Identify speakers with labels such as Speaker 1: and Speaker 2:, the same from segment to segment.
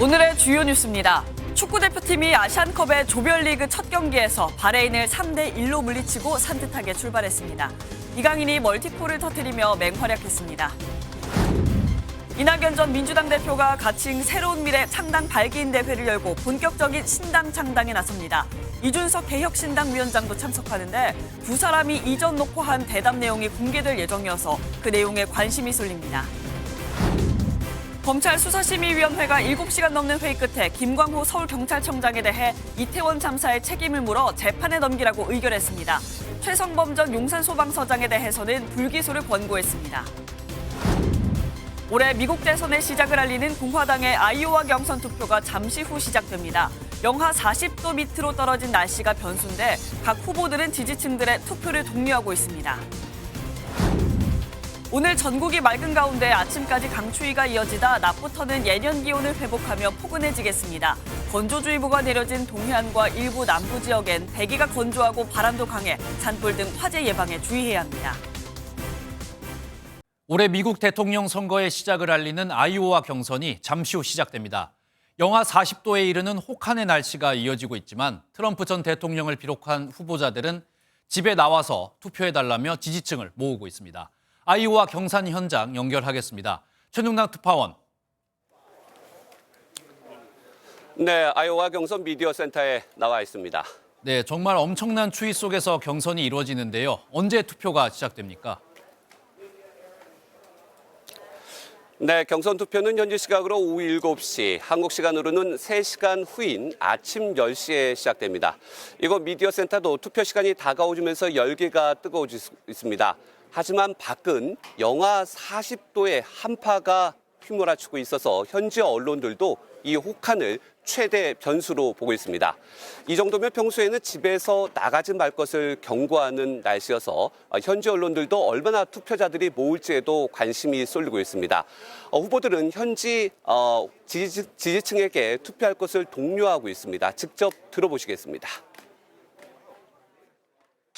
Speaker 1: 오늘의 주요 뉴스입니다. 축구대표팀이 아시안컵의 조별리그 첫 경기에서 바레인을 3대1로 물리치고 산뜻하게 출발했습니다. 이강인이 멀티골을 터뜨리며 맹활약했습니다. 이낙연 전 민주당 대표가 가칭 새로운 미래 창당 발기인 대회를 열고 본격적인 신당 창당에 나섭니다. 이준석 개혁신당 위원장도 참석하는데 두 사람이 이전 녹화한 대담 내용이 공개될 예정이어서 그 내용에 관심이 쏠립니다. 검찰 수사심의위원회가 7시간 넘는 회의 끝에 김광호 서울경찰청장에 대해 이태원 참사의 책임을 물어 재판에 넘기라고 의결했습니다. 최성범 전 용산소방서장에 대해서는 불기소를 권고했습니다. 올해 미국 대선의 시작을 알리는 공화당의 아이오와 경선 투표가 잠시 후 시작됩니다. 영하 40도 밑으로 떨어진 날씨가 변수인데 각 후보들은 지지층들의 투표를 독려하고 있습니다. 오늘 전국이 맑은 가운데 아침까지 강추위가 이어지다 낮부터는 예년 기온을 회복하며 포근해지겠습니다. 건조주의보가 내려진 동해안과 일부 남부 지역엔 대기가 건조하고 바람도 강해 산불 등 화재 예방에 주의해야 합니다.
Speaker 2: 올해 미국 대통령 선거의 시작을 알리는 아이오와 경선이 잠시 후 시작됩니다. 영하 40도에 이르는 혹한의 날씨가 이어지고 있지만 트럼프 전 대통령을 비롯한 후보자들은 집에 나와서 투표해달라며 지지층을 모으고 있습니다. 아이오와 경선 현장 연결하겠습니다. 최능당 특파원.
Speaker 3: 네, 아이오와 경선 미디어 센터에 나와 있습니다.
Speaker 2: 네, 정말 엄청난 추위 속에서 경선이 이루어지는데요. 언제 투표가 시작됩니까?
Speaker 3: 네, 경선 투표는 현지 시각으로 오후 7시, 한국 시간으로는 3시간 후인 아침 10시에 시작됩니다. 이곳 미디어 센터도 투표 시간이 다가오면서 열기가 뜨거워지고 있습니다. 하지만 밖은 영하 40도의 한파가 휘몰아치고 있어서 현지 언론들도 이 혹한을 최대 변수로 보고 있습니다. 이 정도면 평소에는 집에서 나가지 말 것을 경고하는 날씨여서 현지 언론들도 얼마나 투표자들이 모을지에도 관심이 쏠리고 있습니다. 후보들은 현지 지지층에게 투표할 것을 독려하고 있습니다. 직접 들어보시겠습니다.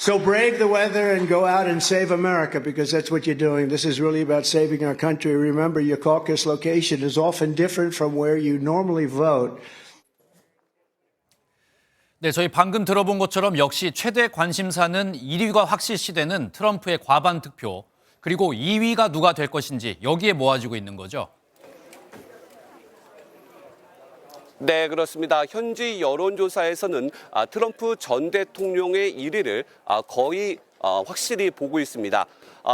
Speaker 4: So brave the weather and go out and save America, because that's what you're doing. This is really about saving our country. Remember, your caucus location is often different from where you normally vote.
Speaker 2: 네, 저희 방금 들어본 것처럼 역시 최대 관심사는 1위가 확실시되는 트럼프의 과반 득표, 그리고 2위가 누가 될 것인지 여기에 모아지고 있는 거죠.
Speaker 3: 네, 그렇습니다. 현지 여론조사에서는 트럼프 전 대통령의 1위를 거의 확실히 보고 있습니다.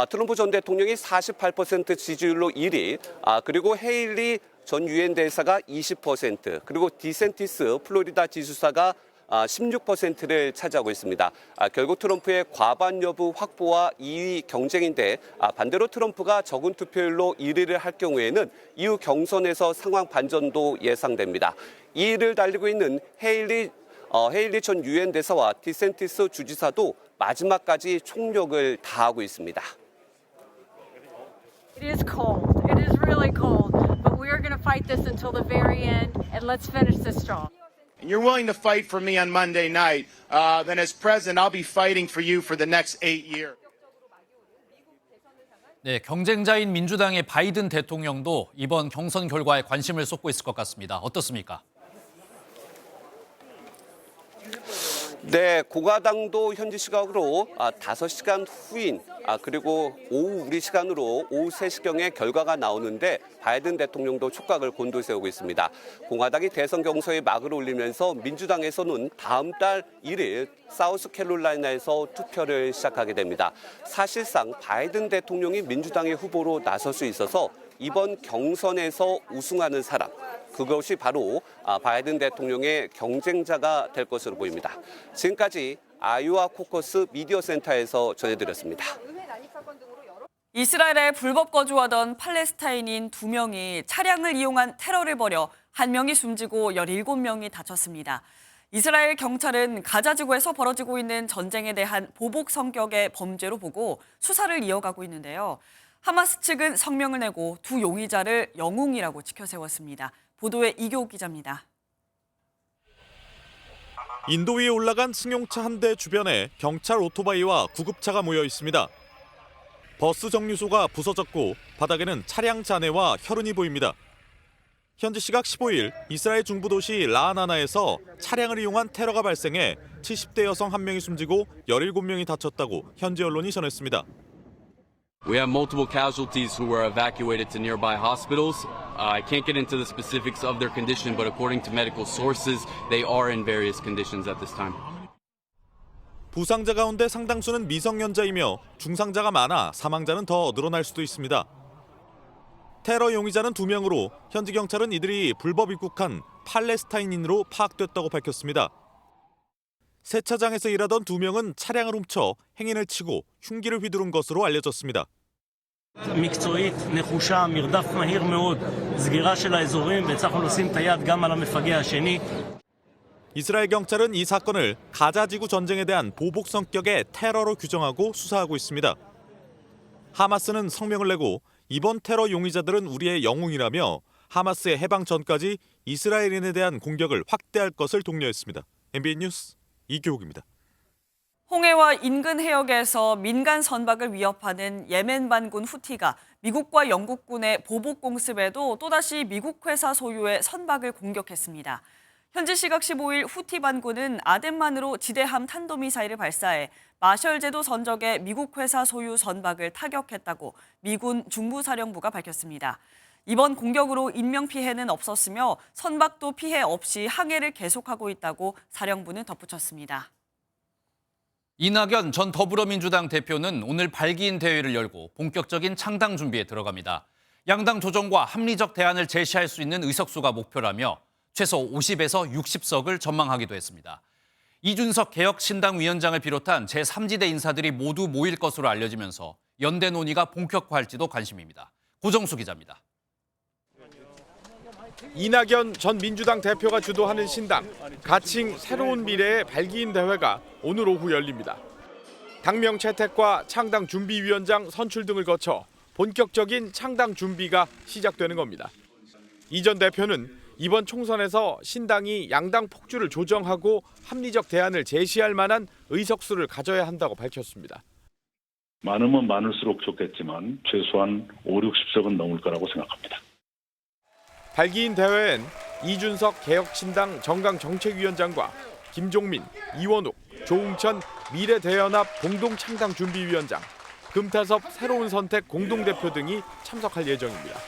Speaker 3: 트럼프 전 대통령이 48% 지지율로 1위, 그리고 헤일리 전 유엔 대사가 20%, 그리고 디센티스 플로리다 지주사가 16%를 차지하고 있습니다. 결국 트럼프의 과반 여부 확보와 2위 경쟁인데 반대로 트럼프가 적은 투표율로 1위를 할 경우에는 이후 경선에서 상황 반전도 예상됩니다. 2위를 달리고 있는 헤일리 전 유엔 대사와 디센티스 주지사도 마지막까지 총력을 다하고 있습니다.
Speaker 5: It is cold. It is really cold. But we are going to fight this until the very end, and let's finish this strong.
Speaker 6: And you're willing to fight for me on Monday night, then as president, I'll be fighting for you for the next 8 years.
Speaker 2: 네, 경쟁자인 민주당의 바이든 대통령도 이번 경선 결과에 관심을 쏟고 있을 것 같습니다. 어떻습니까?
Speaker 3: 네, 공화당도 현지 시각으로 5시간 후인 그리고 오후 우리 시간으로 오후 3시경에 결과가 나오는데 바이든 대통령도 촉각을 곤두세우고 있습니다. 공화당이 대선 경선에 막을 올리면서 민주당에서는 다음 달 1일 사우스캐롤라이나에서 투표를 시작하게 됩니다. 사실상 바이든 대통령이 민주당의 후보로 나설 수 있어서 이번 경선에서 우승하는 사람, 그것이 바로 바이든 대통령의 경쟁자가 될 것으로 보입니다. 지금까지 아이오와 코커스 미디어 센터에서 전해드렸습니다.
Speaker 1: 이스라엘에 불법 거주하던 팔레스타인인 2명이 차량을 이용한 테러를 벌여 1명이 숨지고 17명이 다쳤습니다. 이스라엘 경찰은 가자지구에서 벌어지고 있는 전쟁에 대한 보복 성격의 범죄로 보고 수사를 이어가고 있는데요. 하마스 측은 성명을 내고 두 용의자를 영웅이라고 치켜세웠습니다. 보도에 이교욱 기자입니다.
Speaker 7: 인도 위에 올라간 승용차 한 대 주변에 경찰 오토바이와 구급차가 모여 있습니다. 버스 정류소가 부서졌고 바닥에는 차량 잔해와 혈흔이 보입니다. 현지 시각 15일 이스라엘 중부 도시 라하나나에서 차량을 이용한 테러가 발생해 70대 여성 1명이 숨지고 17명이 다쳤다고 현지 언론이 전했습니다.
Speaker 8: We have multiple casualties who were evacuated to nearby hospitals. I can't get into the specifics of their condition, but according to medical sources, they are in various conditions at this time.
Speaker 7: 부상자 가운데 상당수는 미성년자이며 중상자가 많아 사망자는 더 늘어날 수도 있습니다. 테러 용의자는 2명으로 현지 경찰은 이들이 불법 입국한 팔레스타인인으로 파악됐다고 밝혔습니다. 세차장에서 일하던 2명은 차량을 훔쳐 행인을 치고 흉기를 휘두른 것으로 알려졌습니다.
Speaker 9: מקצועית, נחושה, מרדף מהיר מאוד, סגירה של האזורים והצלחנו לשים את היד גם על המפגע השני.
Speaker 7: 이스라엘 경찰은 이 사건을 가자지구 전쟁에 대한 보복 성격의 테러로 규정하고 수사하고 있습니다. 하마스는 성명을 내고 이번 테러 용의자들은 우리의 영웅이라며 하마스의 해방 전까지 이스라엘인에 대한 공격을 확대할 것을 독려했습니다. MBN 뉴스 이교욱입니다.
Speaker 1: 홍해와 인근 해역에서 민간 선박을 위협하는 예멘 반군 후티가 미국과 영국군의 보복 공습에도 또다시 미국 회사 소유의 선박을 공격했습니다. 현지 시각 15일 후티 반군은 아덴만으로 지대함 탄도미사일을 발사해 마셜 제도 선적의 미국 회사 소유 선박을 타격했다고 미군 중부사령부가 밝혔습니다. 이번 공격으로 인명피해는 없었으며 선박도 피해 없이 항해를 계속하고 있다고 사령부는 덧붙였습니다.
Speaker 2: 이낙연 전 더불어민주당 대표는 오늘 발기인 대회를 열고 본격적인 창당 준비에 들어갑니다. 양당 조정과 합리적 대안을 제시할 수 있는 의석수가 목표라며 최소 50에서 60석을 전망하기도 했습니다. 이준석 개혁신당위원장을 비롯한 제3지대 인사들이 모두 모일 것으로 알려지면서 연대 논의가 본격화할지도 관심입니다. 고정수 기자입니다.
Speaker 10: 이낙연 전 민주당 대표가 주도하는 신당 가칭 새로운 미래의 발기인 대회가 오늘 오후 열립니다. 당명 채택과 창당 준비위원장 선출 등을 거쳐 본격적인 창당 준비가 시작되는 겁니다. 이 전 대표는 이번 총선에서 신당이 양당 폭주를 조정하고 합리적 대안을 제시할 만한 의석수를 가져야 한다고 밝혔습니다.
Speaker 11: 많으면 많을수록 좋겠지만 최소한 5, 60석은 넘을 거라고 생각합니다.
Speaker 10: 발기인 대회엔 이준석 개혁신당 정강정책위원장과 김종민, 이원욱, 조웅천 미래대연합 공동창당준비위원장, 금타섭 새로운 선택 공동대표 등이 참석할 예정입니다.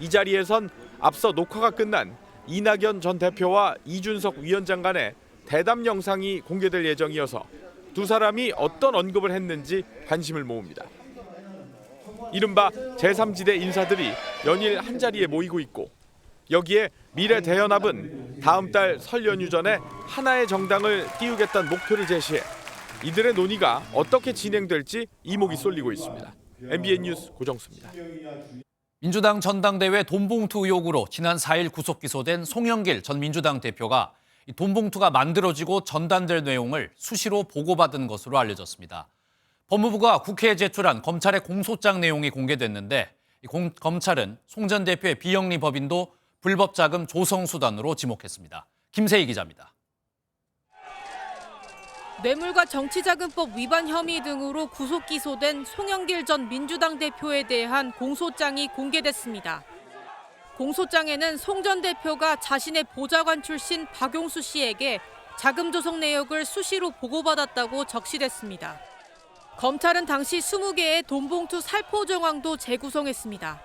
Speaker 10: 이 자리에선 앞서 녹화가 끝난 이낙연 전 대표와 이준석 위원장 간의 대담 영상이 공개될 예정이어서 두 사람이 어떤 언급을 했는지 관심을 모읍니다. 이른바 제3지대 인사들이 연일 한자리에 모이고 있고 여기에 미래대연합은 다음 달 설 연휴 전에 하나의 정당을 띄우겠다는 목표를 제시해 이들의 논의가 어떻게 진행될지 이목이 쏠리고 있습니다. MBN 뉴스 고정수입니다.
Speaker 2: 민주당 전당대회 돈봉투 의혹으로 지난 4일 구속 기소된 송영길 전 민주당 대표가 돈봉투가 만들어지고 전단될 내용을 수시로 보고받은 것으로 알려졌습니다. 법무부가 국회에 제출한 검찰의 공소장 내용이 공개됐는데 검찰은 송 전 대표의 비영리 법인도 불법 자금 조성 수단으로 지목했습니다. 김세희 기자입니다.
Speaker 12: 뇌물과 정치자금법 위반 혐의 등으로 구속 기소된 송영길 전 민주당 대표에 대한 공소장이 공개됐습니다. 공소장에는 송 전 대표가 자신의 보좌관 출신 박용수 씨에게 자금 조성 내역을 수시로 보고받았다고 적시됐습니다. 검찰은 당시 20개의 돈봉투 살포 정황도 재구성했습니다.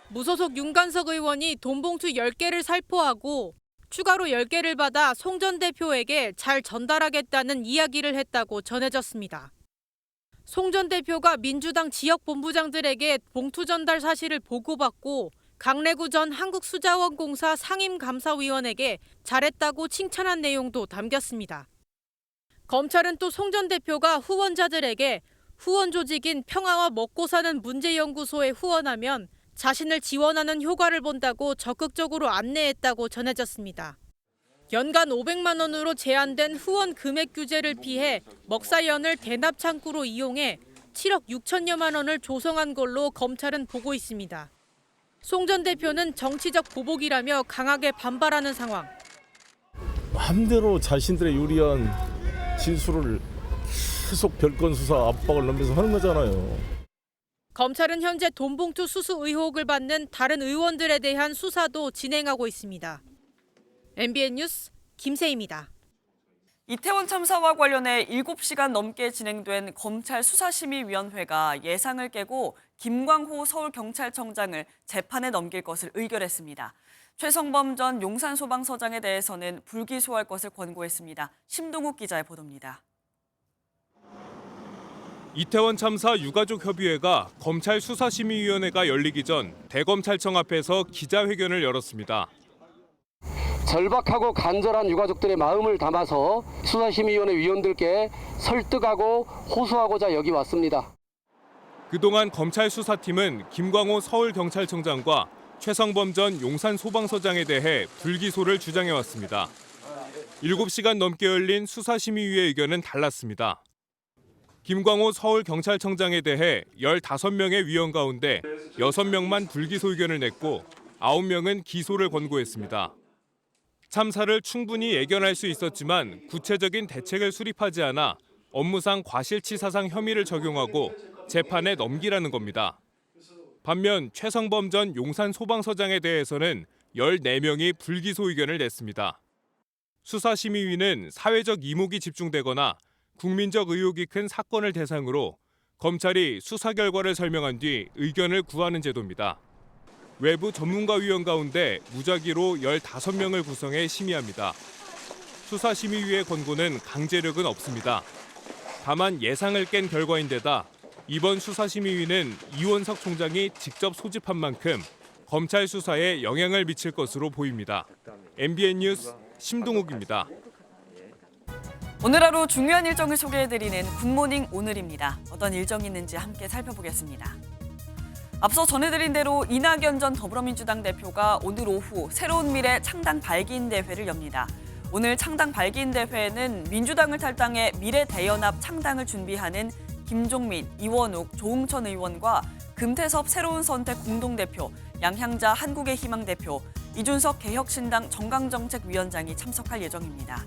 Speaker 12: 무소속 윤관석 의원이 돈봉투 10개를 살포하고 추가로 10개를 받아 송 전 대표에게 잘 전달하겠다는 이야기를 했다고 전해졌습니다. 송 전 대표가 민주당 지역 본부장들에게 봉투 전달 사실을 보고받고 강래구 전 한국수자원공사 상임감사위원에게 잘했다고 칭찬한 내용도 담겼습니다. 검찰은 또 송 전 대표가 후원자들에게 후원 조직인 평화와 먹고 사는 문제연구소에 후원하면 자신을 지원하는 효과를 본다고 적극적으로 안내했다고 전해졌습니다. 연간 500만 원으로 제한된 후원 금액 규제를 피해 먹사연을 대납 창구로 이용해 7억 6천여만 원을 조성한 걸로 검찰은 보고 있습니다. 송 전 대표는 정치적 보복이라며 강하게 반발하는 상황.
Speaker 13: 마음대로 자신들의 유리한 진술을 계속 별건 수사 압박을 넣으면서 하는 거잖아요.
Speaker 12: 검찰은 현재 돈봉투 수수 의혹을 받는 다른 의원들에 대한 수사도 진행하고 있습니다. MBN 뉴스 김세희입니다.
Speaker 1: 이태원 참사와 관련해 7시간 넘게 진행된 검찰 수사심의위원회가 예상을 깨고 김광호 서울경찰청장을 재판에 넘길 것을 의결했습니다. 최성범 전 용산소방서장에 대해서는 불기소할 것을 권고했습니다. 심동욱 기자의 보도입니다.
Speaker 7: 이태원 참사 유가족협의회가 검찰 수사심의위원회가 열리기 전 대검찰청 앞에서 기자회견을 열었습니다.
Speaker 14: 절박하고 간절한 유가족들의 마음을 담아서 수사심의위원회 위원들께 설득하고 호소하고자 여기 왔습니다.
Speaker 7: 그동안 검찰 수사팀은 김광호 서울경찰청장과 최성범 전 용산소방서장에 대해 불기소를 주장해왔습니다. 7시간 넘게 열린 수사심의위의 의견은 달랐습니다. 김광호 서울경찰청장에 대해 15명의 위원 가운데 6명만 불기소 의견을 냈고 9명은 기소를 권고했습니다. 참사를 충분히 예견할 수 있었지만 구체적인 대책을 수립하지 않아 업무상 과실치사상 혐의를 적용하고 재판에 넘기라는 겁니다. 반면 최성범 전 용산소방서장에 대해서는 14명이 불기소 의견을 냈습니다. 수사심의위는 사회적 이목이 집중되거나 국민적 의혹이 큰 사건을 대상으로 검찰이 수사 결과를 설명한 뒤 의견을 구하는 제도입니다. 외부 전문가위원 가운데 무작위로 15명을 구성해 심의합니다. 수사심의위의 권고는 강제력은 없습니다. 다만 예상을 깬 결과인데다 이번 수사심의위는 이원석 총장이 직접 소집한 만큼 검찰 수사에 영향을 미칠 것으로 보입니다. MBN 뉴스 심동욱입니다.
Speaker 1: 오늘 하루 중요한 일정을 소개해드리는 굿모닝 오늘입니다. 어떤 일정이 있는지 함께 살펴보겠습니다. 앞서 전해드린 대로 이낙연 전 더불어민주당 대표가 오늘 오후 새로운 미래 창당 발기인 대회를 엽니다. 오늘 창당 발기인 대회에는 민주당을 탈당해 미래대연합 창당을 준비하는 김종민, 이원욱, 조응천 의원과 금태섭 새로운 선택 공동대표, 양향자 한국의 희망 대표, 이준석 개혁신당 정강정책위원장이 참석할 예정입니다.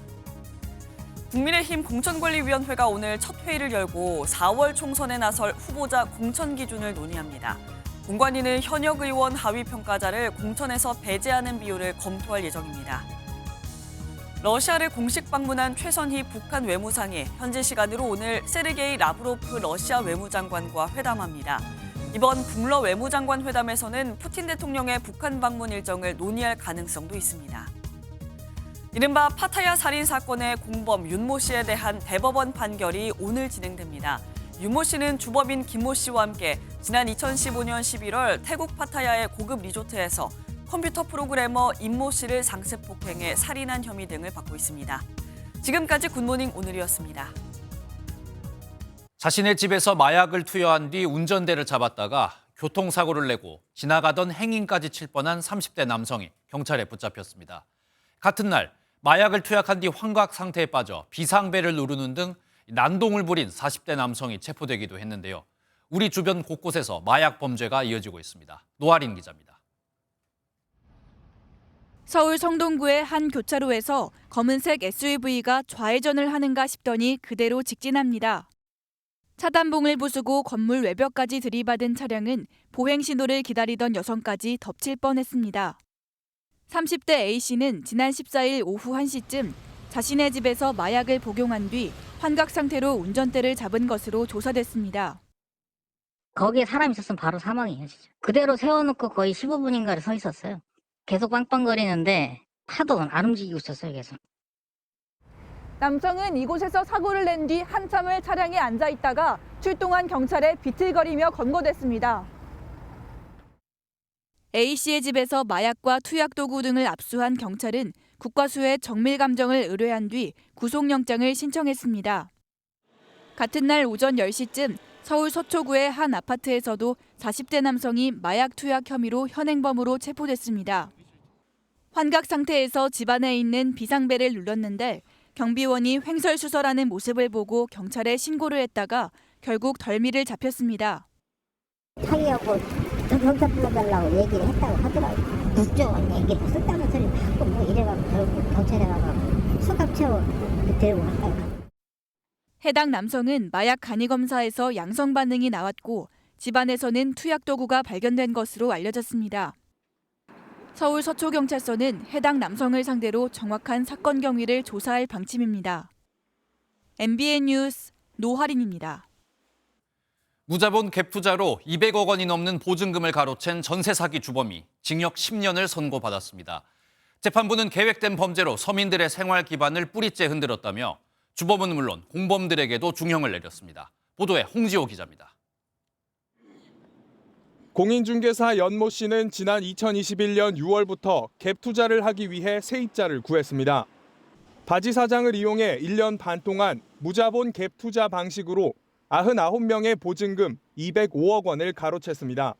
Speaker 1: 국민의힘 공천관리위원회가 오늘 첫 회의를 열고 4월 총선에 나설 후보자 공천 기준을 논의합니다. 공관위는 현역 의원 하위 평가자를 공천에서 배제하는 비율을 검토할 예정입니다. 러시아를 공식 방문한 최선희 북한 외무상이 현지 시간으로 오늘 세르게이 라브로프 러시아 외무장관과 회담합니다. 이번 북러 외무장관 회담에서는 푸틴 대통령의 북한 방문 일정을 논의할 가능성도 있습니다. 이른바 파타야 살인 사건의 공범 윤모 씨에 대한 대법원 판결이 오늘 진행됩니다. 윤모 씨는 주법인 김모 씨와 함께 지난 2015년 11월 태국 파타야의 고급 리조트에서 컴퓨터 프로그래머 임모 씨를 상습 폭행해 살인한 혐의 등을 받고 있습니다. 지금까지 굿모닝 오늘이었습니다.
Speaker 2: 자신의 집에서 마약을 투여한 뒤 운전대를 잡았다가 교통사고를 내고 지나가던 행인까지 칠 뻔한 30대 남성이 경찰에 붙잡혔습니다. 같은 날 마약을 투약한 뒤 환각 상태에 빠져 비상벨을 누르는 등 난동을 부린 40대 남성이 체포되기도 했는데요. 우리 주변 곳곳에서 마약 범죄가 이어지고 있습니다. 노아린 기자입니다.
Speaker 15: 서울 성동구의 한 교차로에서 검은색 SUV가 좌회전을 하는가 싶더니 그대로 직진합니다. 차단봉을 부수고 건물 외벽까지 들이받은 차량은 보행 신호를 기다리던 여성까지 덮칠 뻔했습니다. 30대 A씨는 지난 14일 오후 1시쯤 자신의 집에서 마약을 복용한 뒤 환각 상태로 운전대를 잡은 것으로 조사됐습니다.
Speaker 16: 거기에 사람이 있었으면 바로 사망이에요. 진짜. 그대로 세워놓고 거의 15분인가를 서 있었어요. 계속 빵빵거리는데 하도 안 움직이고 있었어요. 계속.
Speaker 17: 남성은 이곳에서 사고를 낸 뒤 한참을 차량에 앉아 있다가 출동한 경찰에 비틀거리며 검거됐습니다.
Speaker 15: A씨의 집에서 마약과 투약도구 등을 압수한 경찰은 국과수에 정밀감정을 의뢰한 뒤 구속영장을 신청했습니다. 같은 날 오전 10시쯤 서울 서초구의 한 아파트에서도 40대 남성이 마약 투약 혐의로 현행범으로 체포됐습니다. 환각 상태에서 집안에 있는 비상벨을 눌렀는데 경비원이 횡설수설하는 모습을 보고 경찰에 신고를 했다가 결국 덜미를 잡혔습니다.
Speaker 18: 자기하고 경찰 불러달라고 얘기를 했다고 하더라고요. 국정원 얘기를 쓸데없는 소리 자꾸 뭐 이래가지고 결국 경찰에 가서 수갑 채워 데리고 갔다고.
Speaker 15: 해당 남성은 마약 간이 검사에서 양성 반응이 나왔고 집안에서는 투약 도구가 발견된 것으로 알려졌습니다. 서울 서초경찰서는 해당 남성을 상대로 정확한 사건 경위를 조사할 방침입니다. MBN 뉴스 노하린입니다.
Speaker 2: 무자본 갭 투자로 200억 원이 넘는 보증금을 가로챈 전세 사기 주범이 징역 10년을 선고받았습니다. 재판부는 계획된 범죄로 서민들의 생활 기반을 뿌리째 흔들었다며 주범은 물론 공범들에게도 중형을 내렸습니다. 보도에 홍지호 기자입니다.
Speaker 10: 공인중개사 연모 씨는 지난 2021년 6월부터 갭 투자를 하기 위해 세입자를 구했습니다. 바지 사장을 이용해 1년 반 동안 무자본 갭 투자 방식으로 99명의 보증금 205억 원을 가로챘습니다.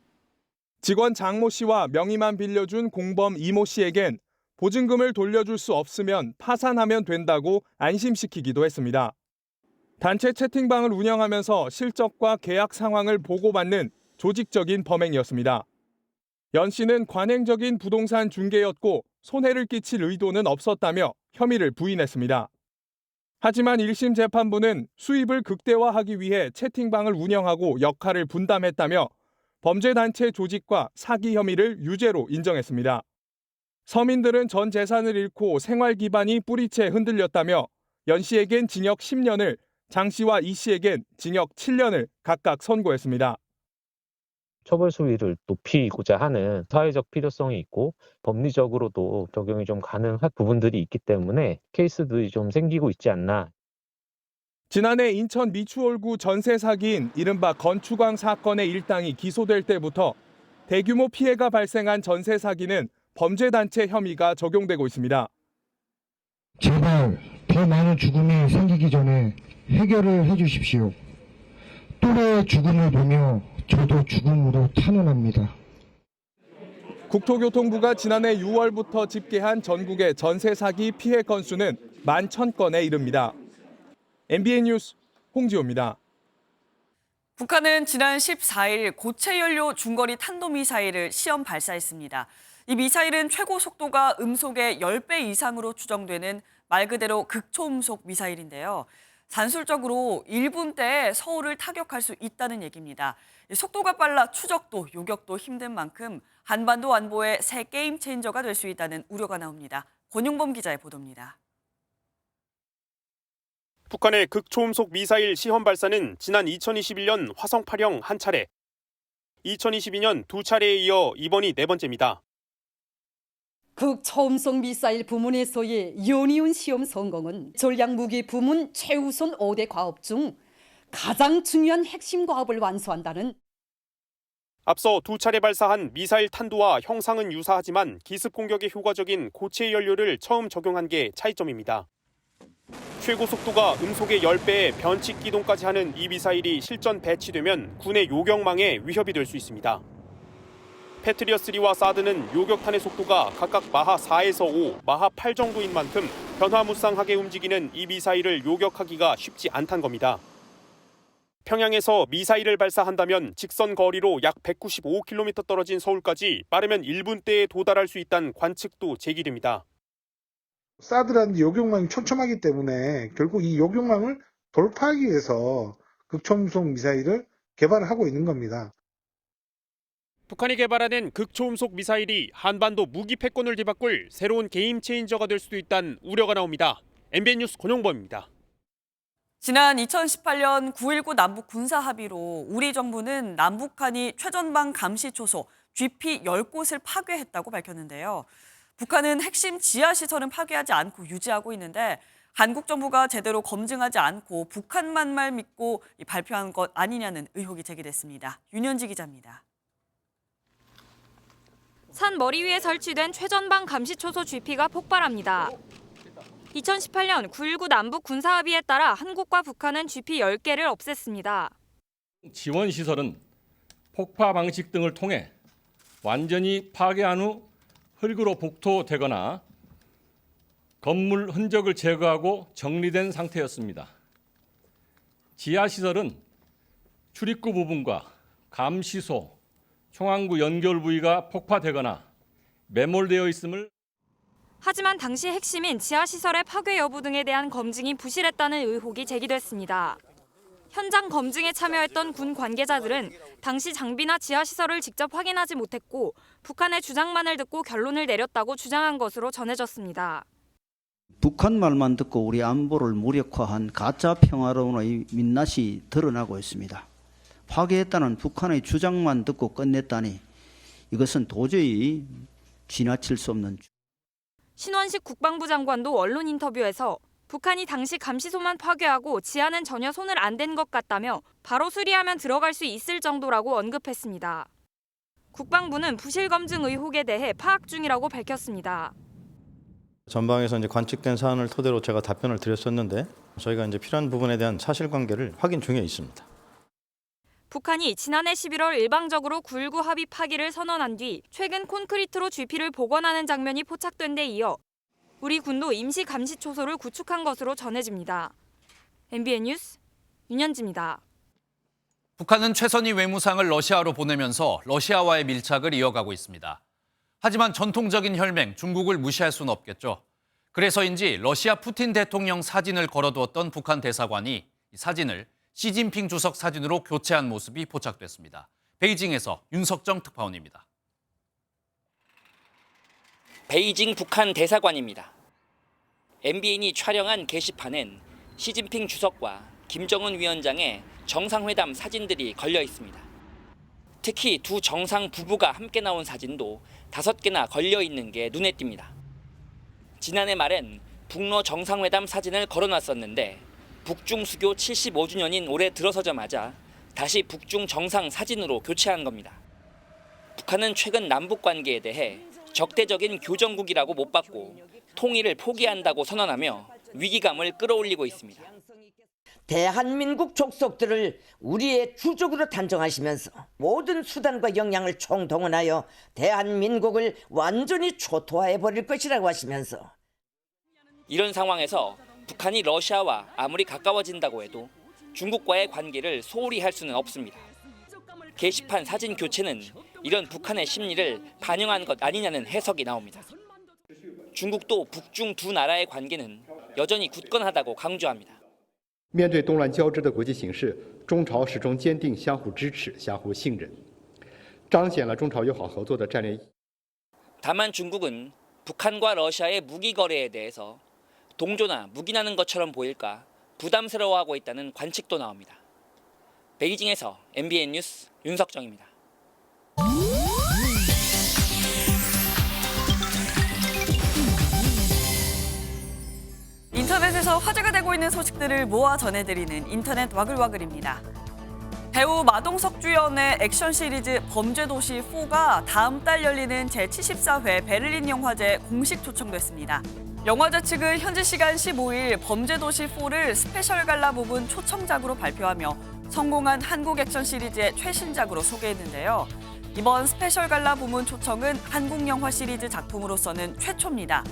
Speaker 10: 직원 장모 씨와 명의만 빌려준 공범 이모 씨에겐 보증금을 돌려줄 수 없으면 파산하면 된다고 안심시키기도 했습니다. 단체 채팅방을 운영하면서 실적과 계약 상황을 보고받는 조직적인 범행이었습니다. 연 씨는 관행적인 부동산 중개였고 손해를 끼칠 의도는 없었다며 혐의를 부인했습니다. 하지만 1심 재판부는 수입을 극대화하기 위해 채팅방을 운영하고 역할을 분담했다며 범죄단체 조직과 사기 혐의를 유죄로 인정했습니다. 서민들은 전 재산을 잃고 생활 기반이 뿌리째 흔들렸다며 연 씨에겐 징역 10년을, 장 씨와 이 씨에겐 징역 7년을 각각 선고했습니다.
Speaker 19: 처벌 수위를 높이고자 하는 사회적 필요성이 있고 법리적으로도 적용이 좀 가능한 부분들이 있기 때문에 케이스들이 좀 생기고 있지 않나.
Speaker 10: 지난해 인천 미추홀구 전세 사기인 이른바 건축왕 사건의 일당이 기소될 때부터 대규모 피해가 발생한 전세 사기는 범죄단체 혐의가 적용되고 있습니다.
Speaker 20: 제발 더 많은 죽음이 생기기 전에 해결을 해주십시오. 또래의 죽음을 보며 저도 죽음으로 탄원합니다.
Speaker 10: 국토교통부가 지난해 6월부터 집계한 전국의 전세 사기 피해 건수는 11,000건에 이릅니다. MBN 뉴스 홍지호입니다.
Speaker 1: 북한은 지난 14일 고체 연료 중거리 탄도미사일을 시험 발사했습니다. 이 미사일은 최고 속도가 음속의 10배 이상으로 추정되는 말 그대로 극초음속 미사일인데요. 산술적으로 1분대에 서울을 타격할 수 있다는 얘기입니다. 속도가 빨라 추적도, 요격도 힘든 만큼 한반도 안보의 새 게임 체인저가 될 수 있다는 우려가 나옵니다. 권용범 기자의 보도입니다.
Speaker 21: 북한의 극초음속 미사일 시험 발사는 지난 2021년 화성 8형 한 차례, 2022년 두 차례에 이어 이번이 네 번째입니다.
Speaker 22: 극초음속 미사일 부문에서의 연이은 시험 성공은 전략무기 부문 최우선 5대 과업 중 가장 중요한 핵심 과업을 완수한다는.
Speaker 21: 앞서 두 차례 발사한 미사일 탄도와 형상은 유사하지만 기습 공격에 효과적인 고체 연료를 처음 적용한 게 차이점입니다. 최고 속도가 음속의 10배의 변칙 기동까지 하는 이 미사일이 실전 배치되면 군의 요격망에 위협이 될 수 있습니다. 패트리엇3와 사드는 요격탄의 속도가 각각 마하 4에서 5, 마하 8 정도인 만큼 변화무쌍하게 움직이는 이 미사일을 요격하기가 쉽지 않단 겁니다. 평양에서 미사일을 발사한다면 직선 거리로 약 195km 떨어진 서울까지 빠르면 1분대에 도달할 수 있다는 관측도 제기됩니다.
Speaker 23: 사드라는 요격망이 촘촘하기 때문에 결국 이 요격망을 돌파하기 위해서 극초음속 미사일을 개발을 하고 있는 겁니다.
Speaker 21: 북한이 개발하는 극초음속 미사일이 한반도 무기 패권을 뒤바꿀 새로운 게임 체인저가 될 수도 있다는 우려가 나옵니다. MBN 뉴스 권용범입니다.
Speaker 1: 지난 2018년 9.19 남북 군사 합의로 우리 정부는 남북한이 최전방 감시 초소 GP 10곳을 파괴했다고 밝혔는데요. 북한은 핵심 지하시설은 파괴하지 않고 유지하고 있는데 한국 정부가 제대로 검증하지 않고 북한만 믿고 발표한 것 아니냐는 의혹이 제기됐습니다. 윤현지 기자입니다.
Speaker 24: 산 머리 위에 설치된 최전방 감시초소 GP가 폭발합니다. 2018년 9.19 남북 군사합의에 따라 한국과 북한은 GP 10개를 없앴습니다.
Speaker 25: 지원 시설은 폭파 방식 등을 통해 완전히 파괴한 후 흙으로 복토되거나 건물 흔적을 제거하고 정리된 상태였습니다. 지하 시설은 출입구 부분과 감시소, 총항구 연결 부위가 폭파되거나 매몰되어 있음을.
Speaker 24: 하지만 당시 핵심인 지하시설의 파괴 여부 등에 대한 검증이 부실했다는 의혹이 제기됐습니다. 현장 검증에 참여했던 군 관계자들은 당시 장비나 지하시설을 직접 확인하지 못했고 북한의 주장만을 듣고 결론을 내렸다고 주장한 것으로 전해졌습니다.
Speaker 3: 북한 말만 듣고 우리 안보를 무력화한 가짜 평화론의 민낯이 드러나고 있습니다. 파괴했다는 북한의 주장만 듣고 끝냈다니 이것은 도저히 지나칠 수 없는.
Speaker 24: 신원식 국방부 장관도 언론 인터뷰에서 북한이 당시 감시소만 파괴하고 지하는 전혀 손을 안 댄 것 같다며 바로 수리하면 들어갈 수 있을 정도라고 언급했습니다. 국방부는 부실 검증 의혹에 대해 파악 중이라고 밝혔습니다.
Speaker 4: 전방에서 이제 관측된 사안을 토대로 제가 답변을 드렸었는데 저희가 이제 필요한 부분에 대한 사실관계를 확인 중에 있습니다.
Speaker 24: 북한이 지난해 11월 일방적으로 9.19 합의 파기를 선언한 뒤 최근 콘크리트로 GP를 복원하는 장면이 포착된 데 이어 우리 군도 임시 감시 초소를 구축한 것으로 전해집니다. MBN 뉴스 윤현지입니다.
Speaker 2: 북한은 최선희 외무상을 러시아로 보내면서 러시아와의 밀착을 이어가고 있습니다. 하지만 전통적인 혈맹 중국을 무시할 수는 없겠죠. 그래서인지 러시아 푸틴 대통령 사진을 걸어두었던 북한 대사관이 이 사진을 시진핑 주석 사진으로 교체한 모습이 포착됐습니다. 베이징에서 윤석정 특파원입니다.
Speaker 5: 베이징 북한 대사관입니다. MBN이 촬영한 게시판엔 시진핑 주석과 김정은 위원장의 정상회담 사진들이 걸려 있습니다. 특히 두 정상 부부가 함께 나온 사진도 5개나 걸려 있는 게 눈에 띕니다. 지난해 말엔 북러 정상회담 사진을 걸어놨었는데 북중 수교 75주년인 올해 들어서자마자 다시 북중 정상 사진으로 교체한 겁니다. 북한은 최근 남북 관계에 대해 적대적인 교정국이라고 못 받고 통일을 포기한다고 선언하며 위기감을 끌어올리고 있습니다.
Speaker 6: 대한민국 족속들을 우리의 주족으로 단정하시면서 모든 수단과 역량을 총동원하여 대한민국을 완전히 초토화해버릴 것이라고 하시면서
Speaker 5: 이런 상황에서 북한이 러시아와 아무리 가까워진다고 해도 중국과의 관계를 소홀히 할 수는 없습니다. 게시판 사진 교체는 이런 북한의 심리를 반영한 것 아니냐는 해석이 나옵니다. 중국도 북중 두 나라의 관계는 여전히 굳건하다고 강조합니다.
Speaker 8: 面对动乱交织的国际形势，中朝始终坚定相互支持、相互信任，彰显了中朝友好合作的战略意义。
Speaker 5: 다만 중국은 북한과 러시아의 무기 거래에 대해서 동조나 묵인하는 것처럼 보일까 부담스러워하고 있다는 관측도 나옵니다. 베이징에서 MBN 뉴스 윤석정입니다.
Speaker 1: 인터넷에서 화제가 되고 있는 소식들을 모아 전해드리는 인터넷 와글와글입니다. 배우 마동석 주연의 액션 시리즈 범죄도시 4가 다음 달 열리는 제74회 베를린 영화제에 공식 초청됐습니다. 영화제 측은 현지 시간 15일 범죄도시 4를 스페셜 갈라 부분 초청작으로 발표하며 성공한 한국 액션 시리즈의 최신작으로 소개했는데요. 이번 스페셜 갈라 부문 초청은 한국 영화 시리즈 작품으로서는 최초입니다.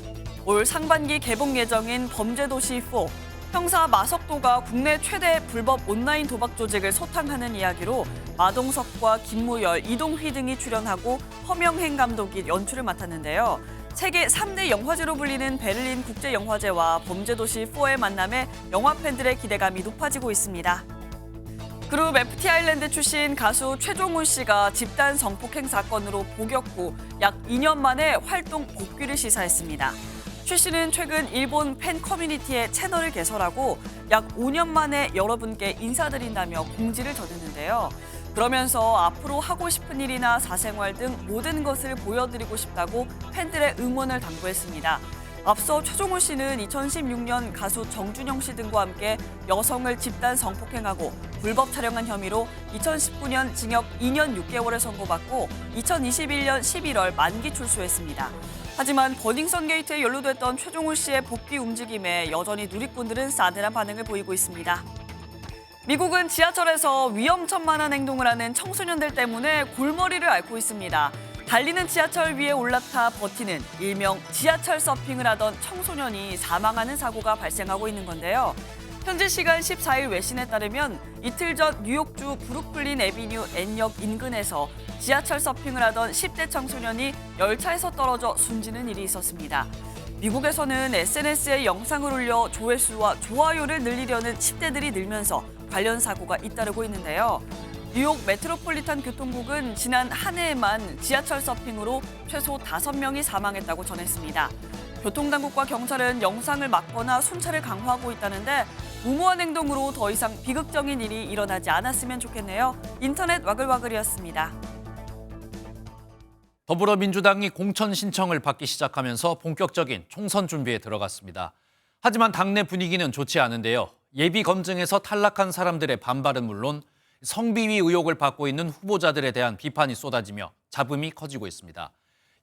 Speaker 1: 올 상반기 개봉 예정인 범죄도시 4. 형사 마석도가 국내 최대 불법 온라인 도박 조직을 소탕하는 이야기로 마동석과 김무열, 이동휘 등이 출연하고 허명행 감독이 연출을 맡았는데요. 세계 3대 영화제로 불리는 베를린 국제영화제와 범죄도시 4의 만남에 영화 팬들의 기대감이 높아지고 있습니다. 그룹 FT 아일랜드 출신 가수 최종훈 씨가 집단 성폭행 사건으로 복역 후 약 2년 만에 활동 복귀를 시사했습니다. 최 씨는 최근 일본 팬 커뮤니티에 채널을 개설하고 약 5년 만에 여러분께 인사드린다며 공지를 전했는데요. 그러면서 앞으로 하고 싶은 일이나 사생활 등 모든 것을 보여드리고 싶다고 팬들의 응원을 당부했습니다. 앞서 최종훈 씨는 2016년 가수 정준영 씨 등과 함께 여성을 집단 성폭행하고 불법 촬영한 혐의로 2019년 징역 2년 6개월을 선고받고 2021년 11월 만기 출소했습니다. 하지만 버닝썬 게이트에 연루됐던 최종훈 씨의 복귀 움직임에 여전히 누리꾼들은 싸늘한 반응을 보이고 있습니다. 미국은 지하철에서 위험천만한 행동을 하는 청소년들 때문에 골머리를 앓고 있습니다. 달리는 지하철 위에 올라타 버티는 일명 지하철 서핑을 하던 청소년이 사망하는 사고가 발생하고 있는 건데요. 현지 시간 14일 외신에 따르면 이틀 전 뉴욕주 브루클린 애비뉴 N역 인근에서 지하철 서핑을 하던 10대 청소년이 열차에서 떨어져 숨지는 일이 있었습니다. 미국에서는 SNS에 영상을 올려 조회수와 좋아요를 늘리려는 10대들이 늘면서 관련 사고가 잇따르고 있는데요. 뉴욕 메트로폴리탄 교통국은 지난 한 해에만 지하철 서핑으로 최소 5명이 사망했다고 전했습니다. 교통당국과 경찰은 영상을 막거나 순찰을 강화하고 있다는데 무모한 행동으로 더 이상 비극적인 일이 일어나지 않았으면 좋겠네요. 인터넷 와글와글이었습니다.
Speaker 2: 더불어민주당이 공천 신청을 받기 시작하면서 본격적인 총선 준비에 들어갔습니다. 하지만 당내 분위기는 좋지 않은데요. 예비 검증에서 탈락한 사람들의 반발은 물론 성비위 의혹을 받고 있는 후보자들에 대한 비판이 쏟아지며 잡음이 커지고 있습니다.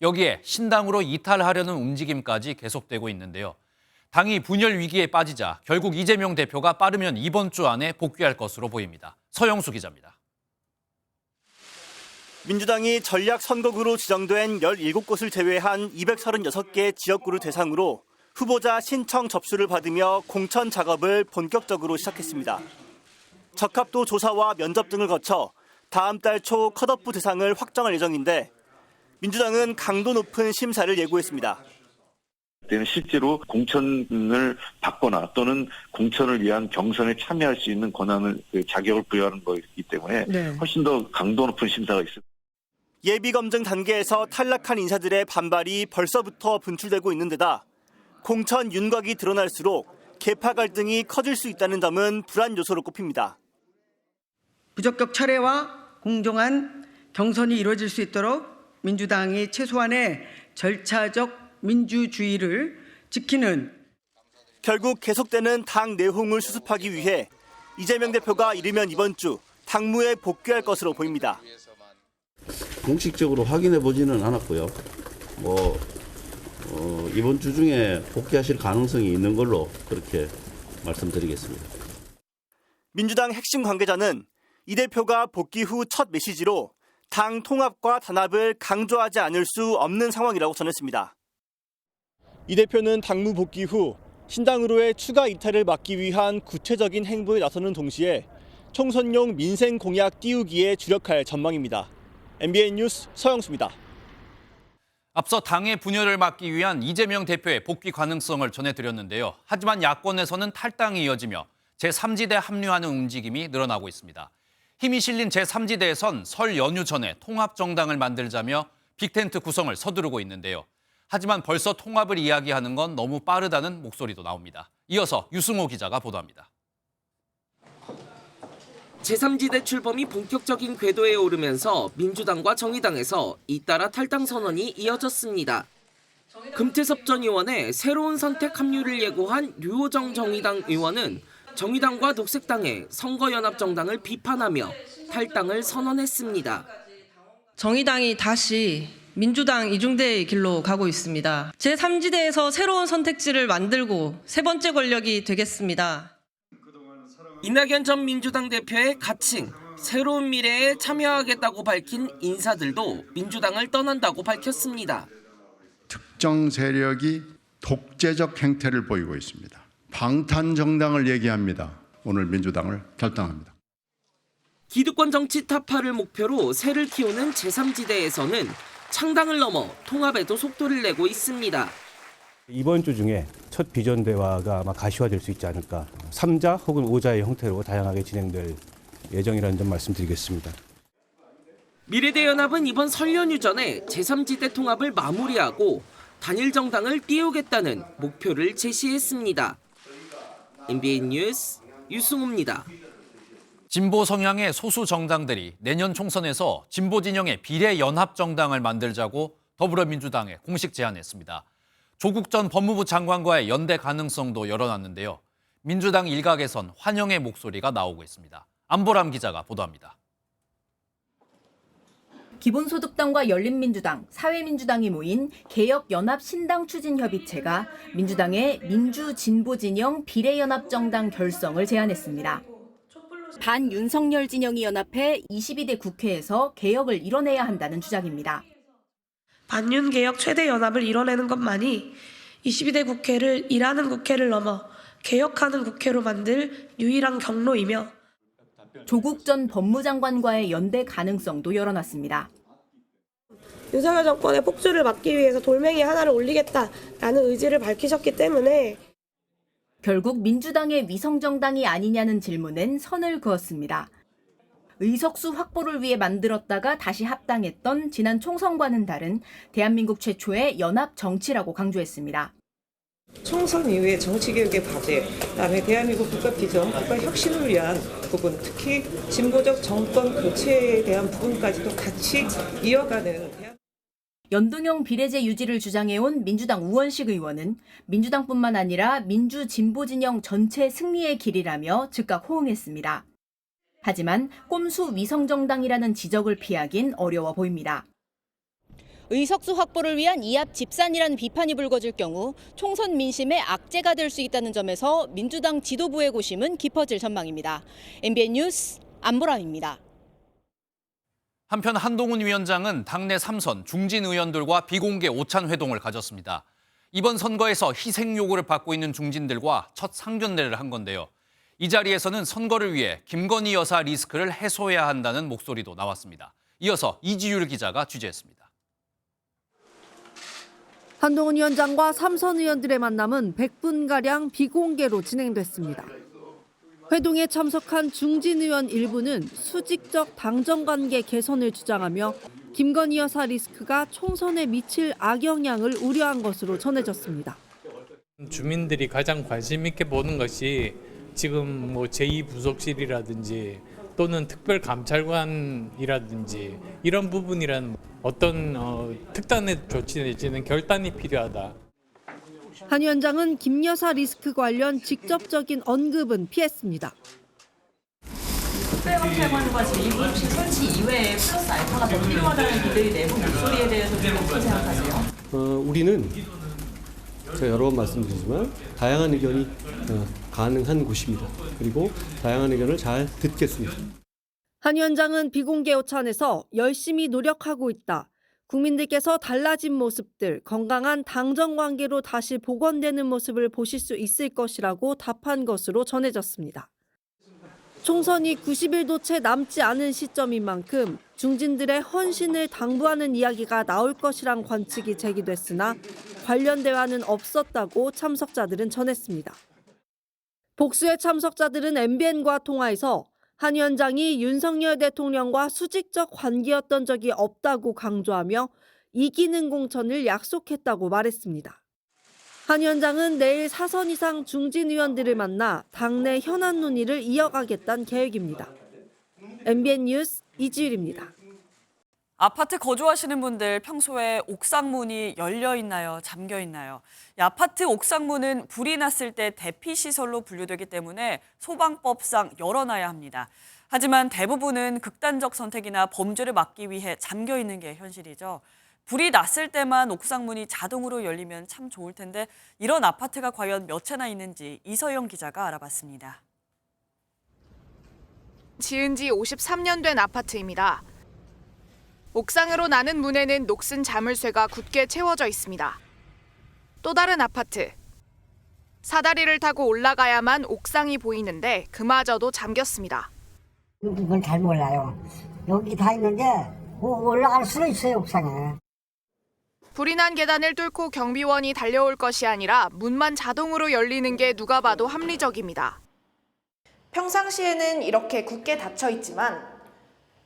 Speaker 2: 여기에 신당으로 이탈하려는 움직임까지 계속되고 있는데요. 당이 분열 위기에 빠지자 결국 이재명 대표가 빠르면 이번 주 안에 복귀할 것으로 보입니다. 서영수 기자입니다.
Speaker 9: 민주당이 전략선거구로 지정된 17곳을 제외한 236개 지역구를 대상으로 후보자 신청 접수를 받으며 공천 작업을 본격적으로 시작했습니다. 적합도 조사와 면접 등을 거쳐 다음 달 초 컷오프 대상을 확정할 예정인데 민주당은 강도 높은 심사를 예고했습니다.
Speaker 11: 때는 실제로 공천을 받거나 또는 공천을 위한 경선에 참여할 수 있는 권한을 자격을 부여하는 것이기 때문에 훨씬 더 강도 높은 심사가 있습니다.
Speaker 9: 예비검증 단계에서 탈락한 인사들의 반발이 벌써부터 분출되고 있는 데다 공천 윤곽이 드러날수록 계파 갈등이 커질 수 있다는 점은 불안 요소로 꼽힙니다.
Speaker 12: 부적격 철회와 공정한 경선이 이루어질 수 있도록 민주당이 최소한의 절차적 민주주의를 지키는
Speaker 9: 결국 계속되는 당 내홍을 수습하기 위해 이재명 대표가 이르면 이번 주 당무에 복귀할 것으로 보입니다.
Speaker 13: 공식적으로 확인해 보지는 않았고요. 이번 주 중에 복귀하실 가능성이 있는 걸로 그렇게 말씀드리겠습니다.
Speaker 9: 민주당 핵심 관계자는 이 대표가 복귀 후 첫 메시지로 당 통합과 단합을 강조하지 않을 수 없는 상황이라고 전했습니다. 이 대표는 당무 복귀 후 신당으로의 추가 이탈을 막기 위한 구체적인 행보에 나서는 동시에 총선용 민생 공약 띄우기에 주력할 전망입니다. MBN 뉴스 서영수입니다.
Speaker 2: 앞서 당의 분열을 막기 위한 이재명 대표의 복귀 가능성을 전해드렸는데요. 하지만 야권에서는 탈당이 이어지며 제3지대 합류하는 움직임이 늘어나고 있습니다. 힘이 실린 제3지대에선 설 연휴 전에 통합정당을 만들자며 빅텐트 구성을 서두르고 있는데요. 하지만 벌써 통합을 이야기하는 건 너무 빠르다는 목소리도 나옵니다. 이어서 유승호 기자가 보도합니다.
Speaker 14: 제3지대 출범이 본격적인 궤도에 오르면서 민주당과 정의당에서 잇따라 탈당 선언이 이어졌습니다. 금태섭 전 의원의 새로운 선택 합류를 예고한 류호정 정의당 의원은 정의당과 녹색당의 선거연합정당을 비판하며 탈당을 선언했습니다.
Speaker 26: 정의당이 다시 민주당 이중대의 길로 가고 있습니다. 제3지대에서 새로운 선택지를 만들고 세 번째 권력이 되겠습니다.
Speaker 14: 이낙연 전 민주당 대표의 가칭, 새로운 미래에 참여하겠다고 밝힌 인사들도 민주당을 떠난다고 밝혔습니다.
Speaker 27: 특정 세력이 독재적 행태를 보이고 있습니다. 방탄정당을 얘기합니다. 오늘 민주당을 결당합니다.
Speaker 14: 기득권 정치 타파를 목표로 새를 키우는 제3지대에서는 창당을 넘어 통합에도 속도를 내고 있습니다.
Speaker 28: 이번 주 중에 첫 비전 대화가 아마 가시화될 수 있지 않을까. 3자 혹은 5자의 형태로 다양하게 진행될 예정이라는 점 말씀드리겠습니다.
Speaker 14: 미래대연합은 이번 설 연휴 전에 제3지대 통합을 마무리하고 단일 정당을 띄우겠다는 목표를 제시했습니다. MBN 뉴스 유승호입니다.
Speaker 2: 진보 성향의 소수 정당들이 내년 총선에서 진보 진영의 비례연합정당을 만들자고 더불어민주당에 공식 제안했습니다. 조국 전 법무부 장관과의 연대 가능성도 열어놨는데요. 민주당 일각에선 환영의 목소리가 나오고 있습니다. 안보람 기자가 보도합니다.
Speaker 29: 기본소득당과 열린민주당, 사회민주당이 모인 개혁연합신당추진협의체가 민주당의 민주진보진영 비례연합정당 결성을 제안했습니다. 반윤석열 진영이 연합해 22대 국회에서 개혁을 이뤄내야 한다는 주장입니다.
Speaker 30: 반윤개혁 최대 연합을 이뤄내는 것만이 22대 국회를 일하는 국회를 넘어 개혁하는 국회로 만들 유일한 경로이며
Speaker 29: 조국 전 법무장관과의 연대 가능성도 열어놨습니다.
Speaker 30: 윤석열 정권의 폭주를 막기 위해서 돌멩이 하나를 올리겠다라는 의지를 밝히셨기 때문에
Speaker 29: 결국 민주당의 위성정당이 아니냐는 질문엔 선을 그었습니다. 의석수 확보를 위해 만들었다가 다시 합당했던 지난 총선과는 다른 대한민국 최초의 연합 정치라고 강조했습니다.
Speaker 7: 총선 이후의 정치개혁의 과제, 그다음에 대한민국 국가 비전, 국가 혁신을 위한 부분, 특히 진보적 정권 교체에 대한 부분까지도 같이 이어가는
Speaker 29: 연동형 비례제 유지를 주장해온 민주당 우원식 의원은 민주당뿐만 아니라 민주 진보 진영 전체 승리의 길이라며 즉각 호응했습니다. 하지만 꼼수 위성정당이라는 지적을 피하긴 어려워 보입니다.
Speaker 10: 의석수 확보를 위한 이합 집산이라는 비판이 불거질 경우 총선 민심의 악재가 될 수 있다는 점에서 민주당 지도부의 고심은 깊어질 전망입니다. MBN 뉴스 안보람입니다.
Speaker 2: 한편 한동훈 위원장은 당내 3선 중진 의원들과 비공개 오찬 회동을 가졌습니다. 이번 선거에서 희생 요구를 받고 있는 중진들과 첫 상견례를 한 건데요. 이 자리에서는 선거를 위해 김건희 여사 리스크를 해소해야 한다는 목소리도 나왔습니다. 이어서 이지율 기자가 취재했습니다.
Speaker 15: 한동훈 위원장과 3선 의원들의 만남은 100분가량 비공개로 진행됐습니다. 회동에 참석한 중진 의원 일부는 수직적 당정관계 개선을 주장하며 김건희 여사 리스크가 총선에 미칠 악영향을 우려한 것으로 전해졌습니다.
Speaker 16: 주민들이 가장 관심 있게 보는 것이 지금 제2부속실이라든지 또는 특별감찰관이라든지 이런 부분이란 어떤 특단의 조치 내지는 결단이 필요하다.
Speaker 15: 한 위원장은 김 여사 리스크 관련 직접적인 언급은 피했습니다.
Speaker 17: 특별감찰관과 제2부속실 설치 이외에 플러스 알파가 더 필요하다는 그들의 내부 목소리에 대해서는 어떻게 생각하세요?
Speaker 18: 우리는 제가 여러 번 말씀드리지만 다양한 의견이 가능한 곳입니다. 그리고 다양한 의견을 잘 듣겠습니다.
Speaker 15: 한 위원장은 비공개 오찬에서 열심히 노력하고 있다. 국민들께서 달라진 모습들, 건강한 당정관계로 다시 복원되는 모습을 보실 수 있을 것이라고 답한 것으로 전해졌습니다. 총선이 90일도 채 남지 않은 시점인 만큼 중진들의 헌신을 당부하는 이야기가 나올 것이란 관측이 제기됐으나 관련 대화는 없었다고 참석자들은 전했습니다. 복수의 참석자들은 MBN과 통화에서 한 위원장이 윤석열 대통령과 수직적 관계였던 적이 없다고 강조하며 이기는 공천을 약속했다고 말했습니다. 한 위원장은 내일 4선 이상 중진 의원들을 만나 당내 현안 논의를 이어가겠다는 계획입니다. MBN 뉴스 이지율입니다.
Speaker 1: 아파트 거주하시는 분들 평소에 옥상문이 열려 있나요? 잠겨 있나요? 이 아파트 옥상문은 불이 났을 때 대피시설로 분류되기 때문에 소방법상 열어놔야 합니다. 하지만 대부분은 극단적 선택이나 범죄를 막기 위해 잠겨 있는 게 현실이죠. 불이 났을 때만 옥상문이 자동으로 열리면 참 좋을 텐데 이런 아파트가 과연 몇 채나 있는지 이서영 기자가 알아봤습니다.
Speaker 19: 지은 지 53년 된 아파트입니다. 옥상으로 나는 문에는 녹슨 자물쇠가 굳게 채워져 있습니다. 또 다른 아파트. 사다리를 타고 올라가야만 옥상이 보이는데 그마저도 잠겼습니다.
Speaker 20: 이건 잘 몰라요. 여기 다 있는데 올라갈 수는 있어요, 옥상에.
Speaker 19: 불이 난 계단을 뚫고 경비원이 달려올 것이 아니라 문만 자동으로 열리는 게 누가 봐도 합리적입니다.
Speaker 22: 평상시에는 이렇게 굳게 닫혀 있지만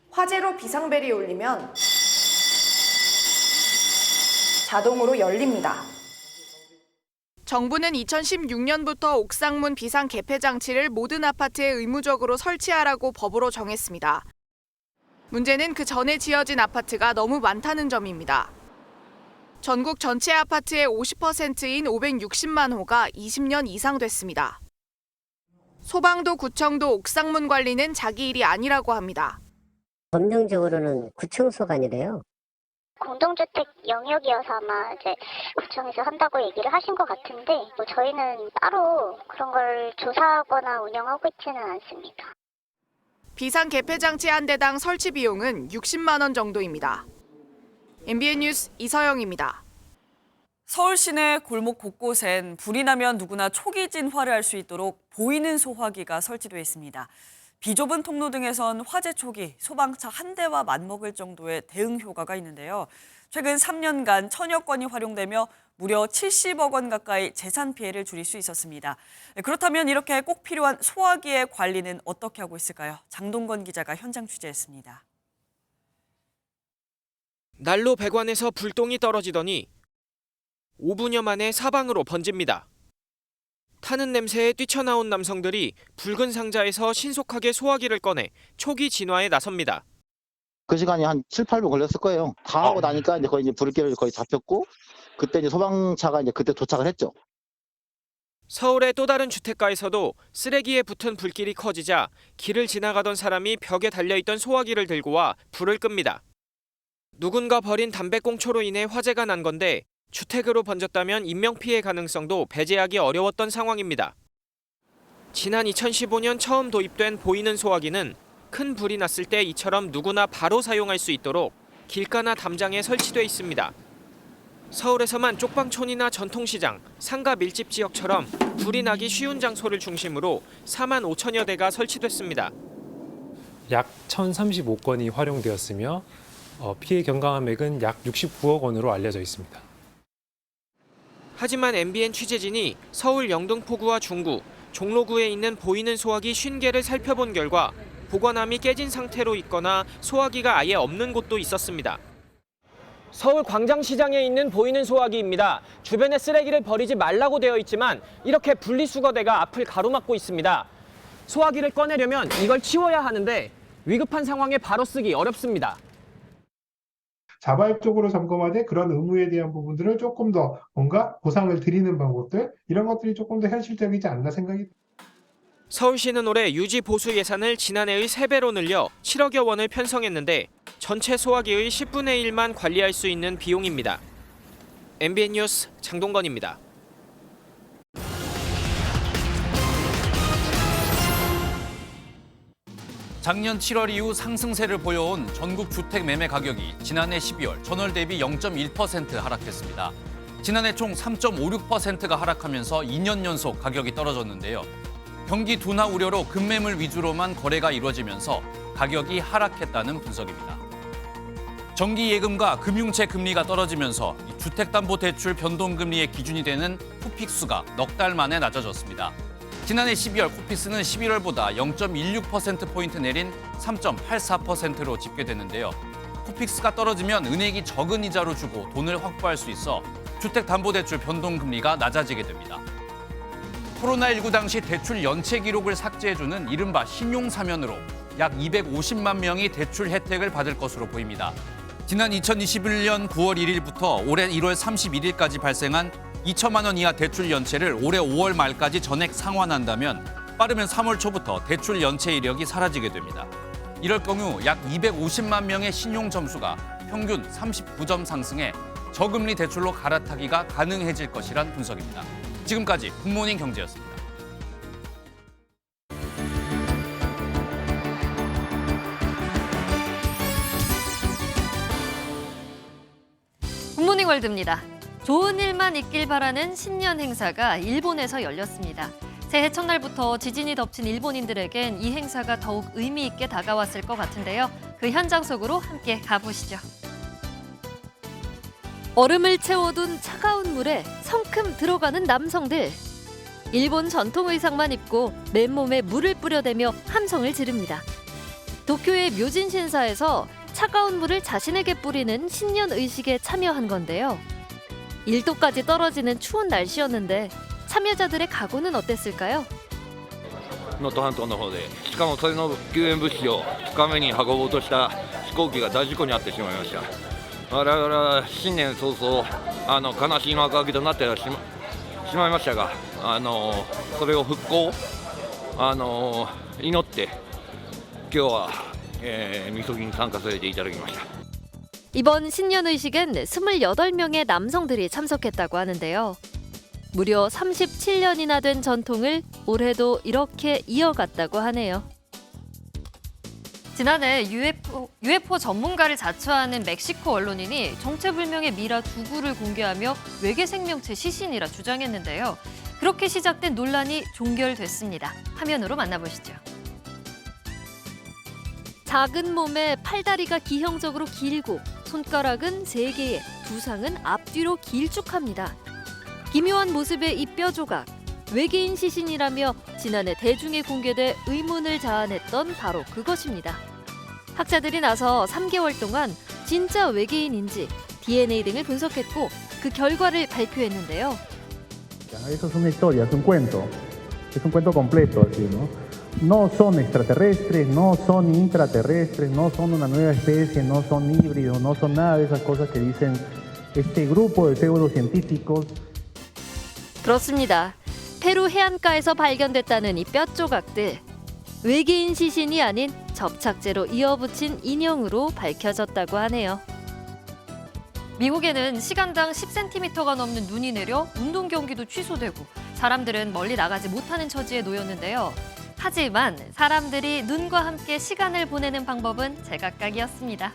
Speaker 22: 화재로 비상벨이 울리면 자동으로 열립니다.
Speaker 19: 정부는 2016년부터 옥상문 비상 개폐 장치를 모든 아파트에 의무적으로 설치하라고 법으로 정했습니다. 문제는 그 전에 지어진 아파트가 너무 많다는 점입니다. 전국 전체 아파트의 50%인 560만 호가 20년 이상 됐습니다. 소방도 구청도 옥상문 관리는 자기 일이 아니라고 합니다.
Speaker 20: 법령적으로는 구청소관이래요.
Speaker 23: 공동주택 영역이어서 아마 이제 구청에서 한다고 얘기를 하신 것 같은데 저희는 따로 그런 걸 조사하거나 운영하고 있지는 않습니다.
Speaker 19: 비상 개폐 장치 한 대당 설치 비용은 60만 원 정도입니다. MBN 뉴스 이서영입니다.
Speaker 1: 서울 시내 골목 곳곳엔 불이 나면 누구나 초기 진화를 할 수 있도록 보이는 소화기가 설치되어 있습니다. 비좁은 통로 등에선 화재 초기 소방차 한 대와 맞먹을 정도의 대응 효과가 있는데요. 최근 3년간 1000여 건이 활용되며 무려 70억 원 가까이 재산 피해를 줄일 수 있었습니다. 그렇다면 이렇게 꼭 필요한 소화기의 관리는 어떻게 하고 있을까요? 장동건 기자가 현장 취재했습니다.
Speaker 3: 난로 배관에서 불똥이 떨어지더니 5분여 만에 사방으로 번집니다. 타는 냄새에 뛰쳐나온 남성들이 붉은 상자에서 신속하게 소화기를 꺼내 초기 진화에 나섭니다.
Speaker 4: 그 시간이 한 7, 8분 걸렸을 거예요. 다 하고 나니까 이제 거의 이제 불길 거의 잡혔고, 그때 이제 소방차가 이제 그때 도착을 했죠.
Speaker 3: 서울의 또 다른 주택가에서도 쓰레기에 붙은 불길이 커지자 길을 지나가던 사람이 벽에 달려있던 소화기를 들고 와 불을 끕니다. 누군가 버린 담배꽁초로 인해 화재가 난 건데 주택으로 번졌다면 인명피해 가능성도 배제하기 어려웠던 상황입니다. 지난 2015년 처음 도입된 보이는 소화기는 큰 불이 났을 때 이처럼 누구나 바로 사용할 수 있도록 길가나 담장에 설치돼 있습니다. 서울에서만 쪽방촌이나 전통시장, 상가 밀집 지역처럼 불이 나기 쉬운 장소를 중심으로 4만 5천여 대가 설치됐습니다.
Speaker 16: 약 1,035건이 활용되었으며 피해 경감액은 약 69억 원으로 알려져 있습니다.
Speaker 3: 하지만 MBN 취재진이 서울 영등포구와 중구, 종로구에 있는 보이는 소화기 50개를 살펴본 결과 보관함이 깨진 상태로 있거나 소화기가 아예 없는 곳도 있었습니다. 서울 광장시장에 있는 보이는 소화기입니다. 주변에 쓰레기를 버리지 말라고 되어 있지만 이렇게 분리수거대가 앞을 가로막고 있습니다. 소화기를 꺼내려면 이걸 치워야 하는데 위급한 상황에 바로 쓰기 어렵습니다.
Speaker 5: 자발적으로 점검하되 그런 의무에 대한 부분들을 조금 더 뭔가 보상을 드리는 방법들, 이런 것들이 조금 더 현실적이지 않나 생각이 듭니다.
Speaker 3: 서울시는 올해 유지 보수 예산을 지난해의 3배로 늘려 7억여 원을 편성했는데 전체 소화기의 10분의 1만 관리할 수 있는 비용입니다. MBN 뉴스 장동건입니다.
Speaker 2: 작년 7월 이후 상승세를 보여온 전국 주택 매매 가격이 지난해 12월 전월 대비 0.1% 하락했습니다. 지난해 총 3.56%가 하락하면서 2년 연속 가격이 떨어졌는데요. 경기 둔화 우려로 급매물 위주로만 거래가 이루어지면서 가격이 하락했다는 분석입니다. 정기예금과 금융채 금리가 떨어지면서 주택담보대출 변동금리의 기준이 되는 코픽스가 넉 달 만에 낮아졌습니다. 지난해 12월 코픽스는 11월보다 0.16%포인트 내린 3.84%로 집계됐는데요. 코픽스가 떨어지면 은행이 적은 이자로 주고 돈을 확보할 수 있어 주택담보대출 변동금리가 낮아지게 됩니다. 코로나19 당시 대출 연체 기록을 삭제해주는 이른바 신용사면으로 약 250만 명이 대출 혜택을 받을 것으로 보입니다. 지난 2021년 9월 1일부터 올해 1월 31일까지 발생한 2천만 원 이하 대출 연체를 올해 5월 말까지 전액 상환한다면 빠르면 3월 초부터 대출 연체 이력이 사라지게 됩니다. 이럴 경우 약 250만 명의 신용 점수가 평균 39점 상승해 저금리 대출로 갈아타기가 가능해질 것이란 분석입니다. 지금까지 굿모닝 경제였습니다.
Speaker 6: 굿모닝 월드입니다. 좋은 일만 있길 바라는 신년 행사가 일본에서 열렸습니다. 새해 첫날부터 지진이 덮친 일본인들에겐 이 행사가 더욱 의미 있게 다가왔을 것 같은데요. 그 현장 속으로 함께 가보시죠. 얼음을 채워둔 차가운 물에 성큼 들어가는 남성들. 일본 전통 의상만 입고 맨몸에 물을 뿌려대며 함성을 지릅니다. 도쿄의 묘진 신사에서 차가운 물을 자신에게 뿌리는 신년 의식에 참여한 건데요. 1도까지 떨어지는 추운 날씨였는데 참여자들의 각오는 어땠을까요?
Speaker 8: 能登半島の方で、しかもそれの救援物資を深めに運ぼうとした飛行機が大事故に遭ってしまいました。我々は新年早々悲しい幕開けとなってしまいましたが、それを復興祈って今日はみそぎに参加させていただきました。
Speaker 6: 이번 신년 의식엔 28명의 남성들이 참석했다고 하는데요. 무려 37년이나 된 전통을 올해도 이렇게 이어갔다고 하네요. 지난해 UFO 전문가를 자처하는 멕시코 언론인이 정체불명의 미라 2구를 공개하며 외계 생명체 시신이라 주장했는데요. 그렇게 시작된 논란이 종결됐습니다. 화면으로 만나보시죠. 작은 몸에 팔다리가 기형적으로 길고 손가락은 3개에 두상은 앞뒤로 길쭉합니다. 기묘한 모습의 이 뼈 조각, 외계인 시신이라며 지난해 대중에 공개돼 의문을 자아냈던 바로 그것입니다. 학자들이 나서 3개월 동안 진짜 외계인인지 DNA 등을 분석했고 그 결과를 발표했는데요.
Speaker 9: Eso es una historia, es un cuento completo, así, ¿no? No son extraterrestres, no son intraterrestres, no son una nueva especie, no son híbridos, no son nada de esas cosas que dicen este grupo de pseudocientíficos.
Speaker 6: 그렇습니다. 페루 해안가에서 발견됐다는 이 뼈 조각들. 외계인 시신이 아닌 접착제로 이어붙인 인형으로 밝혀졌다고 하네요. 미국에는 시간당 10cm가 넘는 눈이 내려 운동 경기도 취소되고 사람들은 멀리 나가지 못하는 처지에 놓였는데요. 하지만 사람들이 눈과 함께 시간을 보내는 방법은 제각각이었습니다.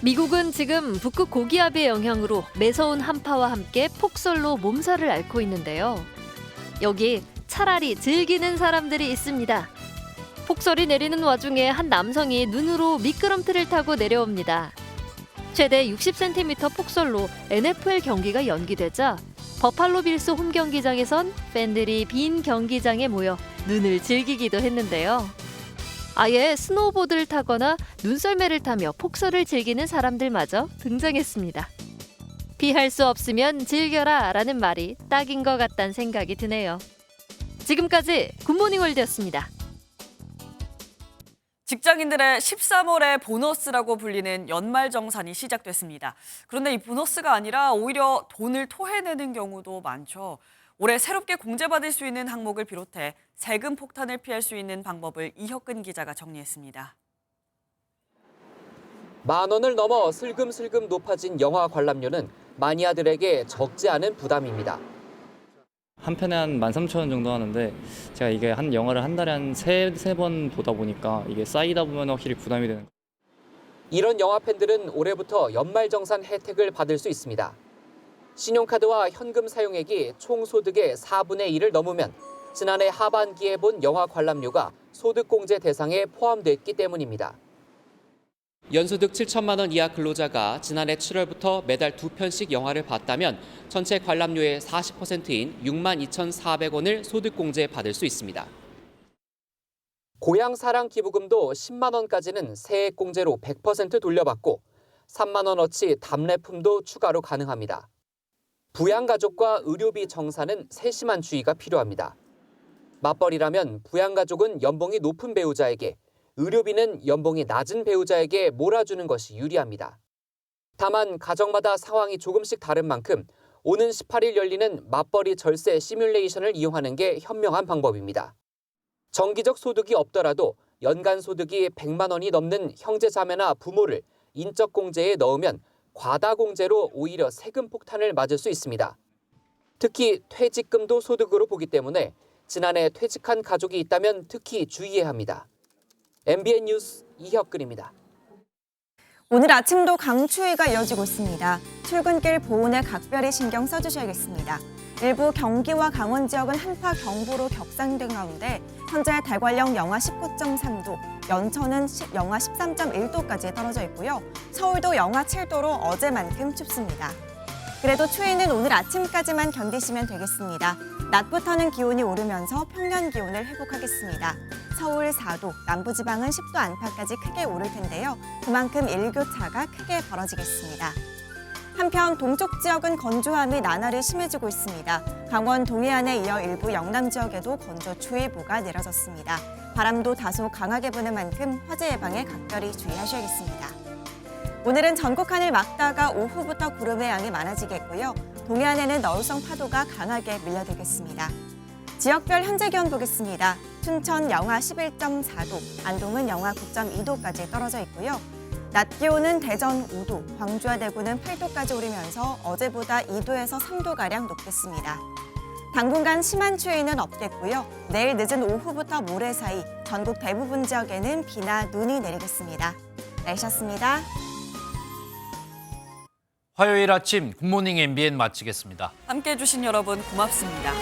Speaker 6: 미국은 지금 북극 고기압의 영향으로 매서운 한파와 함께 폭설로 몸살을 앓고 있는데요. 여기 차라리 즐기는 사람들이 있습니다. 폭설이 내리는 와중에 한 남성이 눈으로 미끄럼틀을 타고 내려옵니다. 최대 60cm 폭설로 NFL 경기가 연기되자 버팔로 빌스 홈 경기장에선 팬들이 빈 경기장에 모여 눈을 즐기기도 했는데요. 아예 스노우보드를 타거나 눈썰매를 타며 폭설을 즐기는 사람들마저 등장했습니다. 피할 수 없으면 즐겨라 라는 말이 딱인 것 같다는 생각이 드네요. 지금까지 굿모닝 월드였습니다.
Speaker 1: 직장인들의 13월의 보너스라고 불리는 연말정산이 시작됐습니다. 그런데 이 보너스가 아니라 오히려 돈을 토해내는 경우도 많죠. 올해 새롭게 공제받을 수 있는 항목을 비롯해 세금 폭탄을 피할 수 있는 방법을 이혁근 기자가 정리했습니다.
Speaker 11: 10,000원을 넘어 슬금슬금 높아진 영화 관람료는 마니아들에게 적지 않은 부담입니다.
Speaker 12: 한 편에 한 13,000원 정도 하는데 제가 이게 한 영화를 한 달에 한 세 번 보다 보니까 이게 쌓이다 보면 확실히 부담이 되는 거예요.
Speaker 11: 이런 영화 팬들은 올해부터 연말정산 혜택을 받을 수 있습니다. 신용카드와 현금 사용액이 총 소득의 4분의 1을 넘으면 지난해 하반기에 본 영화 관람료가 소득공제 대상에 포함됐기 때문입니다. 연소득 7천만 원 이하 근로자가 지난해 7월부터 매달 2편씩 영화를 봤다면 전체 관람료의 40%인 62,400원을 소득공제 받을 수 있습니다. 고향사랑기부금도 10만 원까지는 세액공제로 100% 돌려받고 3만 원어치 답례품도 추가로 가능합니다. 부양가족과 의료비 정산은 세심한 주의가 필요합니다. 맞벌이라면 부양가족은 연봉이 높은 배우자에게, 의료비는 연봉이 낮은 배우자에게 몰아주는 것이 유리합니다. 다만 가정마다 상황이 조금씩 다른 만큼 오는 18일 열리는 맞벌이 절세 시뮬레이션을 이용하는 게 현명한 방법입니다. 정기적 소득이 없더라도 연간 소득이 100만 원이 넘는 형제자매나 부모를 인적공제에 넣으면 과다공제로 오히려 세금 폭탄을 맞을 수 있습니다. 특히 퇴직금도 소득으로 보기 때문에 지난해 퇴직한 가족이 있다면 특히 주의해야 합니다. MBN 뉴스 이혁근입니다.
Speaker 13: 오늘 아침도 강추위가 이어지고 있습니다. 출근길 보온에 각별히 신경 써주셔야겠습니다. 일부 경기와 강원 지역은 한파 경보로 격상된 가운데 현재 대관령 영하 19.3도, 연천은 영하 13.1도까지 떨어져 있고요. 서울도 영하 7도로 어제만큼 춥습니다. 그래도 추위는 오늘 아침까지만 견디시면 되겠습니다. 낮부터는 기온이 오르면서 평년 기온을 회복하겠습니다. 서울 4도, 남부지방은 10도 안팎까지 크게 오를 텐데요. 그만큼 일교차가 크게 벌어지겠습니다. 한편 동쪽 지역은 건조함이 나날이 심해지고 있습니다. 강원 동해안에 이어 일부 영남 지역에도 건조주의보가 내려졌습니다. 바람도 다소 강하게 부는 만큼 화재 예방에 각별히 주의하셔야겠습니다. 오늘은 전국 하늘 맑다가 오후부터 구름의 양이 많아지겠고요. 동해안에는 너울성 파도가 강하게 밀려들겠습니다. 지역별 현재 기온 보겠습니다. 춘천 영하 11.4도, 안동은 영하 9.2도까지 떨어져 있고요. 낮 기온은 대전 5도, 광주와 대구는 8도까지 오르면서 어제보다 2도에서 3도가량 높겠습니다. 당분간 심한 추위는 없겠고요. 내일 늦은 오후부터 모레 사이 전국 대부분 지역에는 비나 눈이 내리겠습니다. 날씨였습니다.
Speaker 2: 화요일 아침 굿모닝 MBN 마치겠습니다.
Speaker 1: 함께해 주신 여러분 고맙습니다.